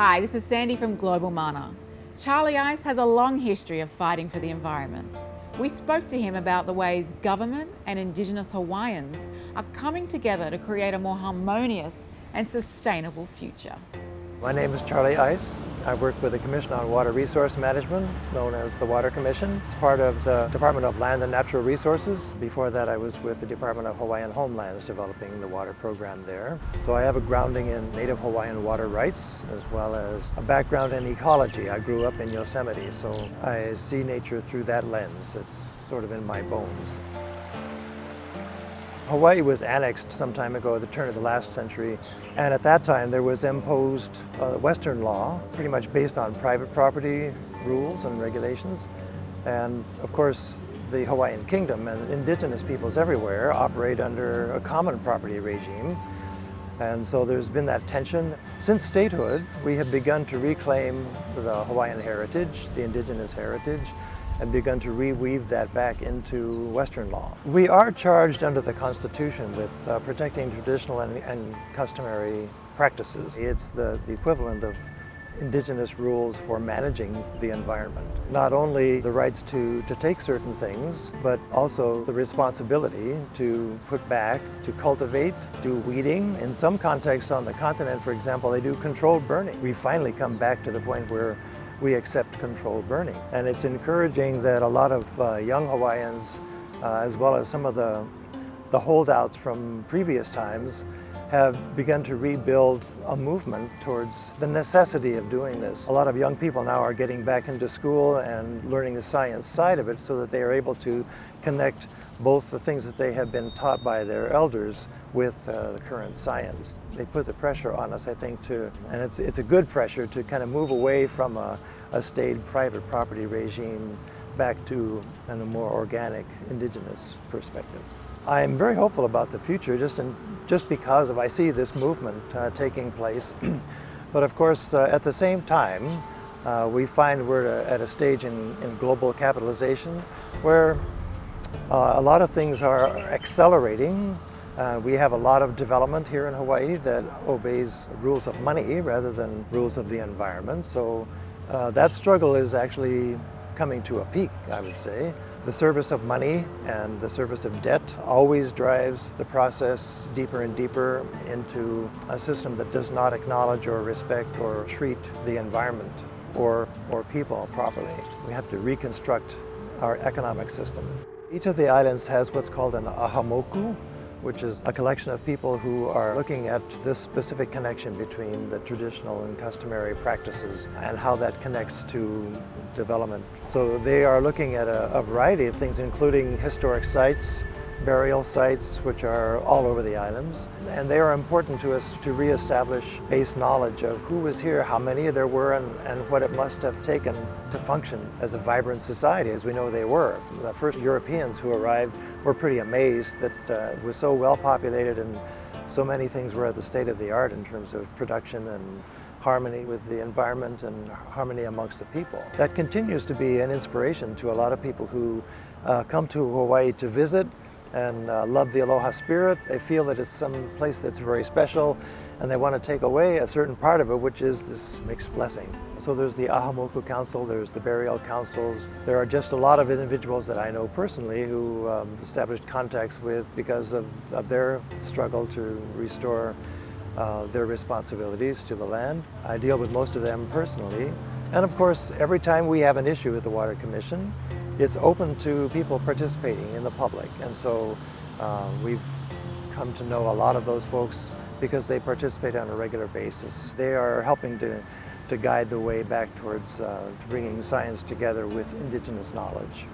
Hi, this is Sandy from GlobalMana. Charley Ice has a long history of fighting for the environment. We spoke to him about the ways government and Indigenous Hawaiians are coming together to create a more harmonious and sustainable future. My name is Charley Ice. I work with the Commission on Water Resource Management, known as the Water Commission. It's part of the Department of Land and Natural Resources. Before that, I was with the Department of Hawaiian Homelands developing the water program there. So I have a grounding in Native Hawaiian water rights, as well as a background in ecology. I grew up in Yosemite, so I see nature through that lens. It's sort of in my bones. Hawaii was annexed some time ago at the turn of the last century, and at that time there was imposed Western law, pretty much based on private property rules and regulations. And of course, the Hawaiian Kingdom and indigenous peoples everywhere operate under a common property regime. And so there's been that tension. Since statehood, we have begun to reclaim the Hawaiian heritage, the indigenous heritage, and begun to reweave that back into Western law. We are charged under the Constitution with protecting traditional and customary practices. It's the equivalent of indigenous rules for managing the environment. Not only the rights to take certain things, but also the responsibility to put back, to cultivate, do weeding. In some contexts on the continent, for example, they do controlled burning. We finally come back to the point where we accept controlled burning. And it's encouraging that a lot of young Hawaiians, as well as some of the holdouts from previous times, have begun to rebuild a movement towards the necessity of doing this. A lot of young people now are getting back into school and learning the science side of it so that they are able to connect both the things that they have been taught by their elders with the current science. They put the pressure on us, I think, and it's a good pressure to kind of move away from a staid private property regime back to a more organic indigenous perspective. I'm very hopeful about the future just because I see this movement taking place. But of course, at the same time, we find we're at a stage in global capitalization where a lot of things are accelerating. We have a lot of development here in Hawaii that obeys rules of money rather than rules of the environment. So that struggle is actually coming to a peak, I would say. The service of money and the service of debt always drives the process deeper and deeper into a system that does not acknowledge or respect or treat the environment or people properly. We have to reconstruct our economic system. Each of the islands has what's called an ahamoku, which is a collection of people who are looking at this specific connection between the traditional and customary practices and how that connects to development. So they are looking at a variety of things, including historic sites, burial sites, which are all over the islands. And they are important to us to reestablish base knowledge of who was here, how many there were, and what it must have taken to function as a vibrant society, as we know they were. The first Europeans who arrived were pretty amazed that it was so well populated and so many things were at the state of the art in terms of production and harmony with the environment and harmony amongst the people. That continues to be an inspiration to a lot of people who come to Hawaii to visit and love the aloha spirit. They feel that it's some place that's very special and they want to take away a certain part of it, which is this mixed blessing. So there's the Ahamoku Council, there's the burial councils. There are just a lot of individuals that I know personally who established contacts with because of their struggle to restore their responsibilities to the land. I deal with most of them personally. And of course, every time we have an issue with the Water Commission, it's open to people participating in the public. And so we've come to know a lot of those folks because they participate on a regular basis. They are helping to guide the way back towards bringing science together with indigenous knowledge.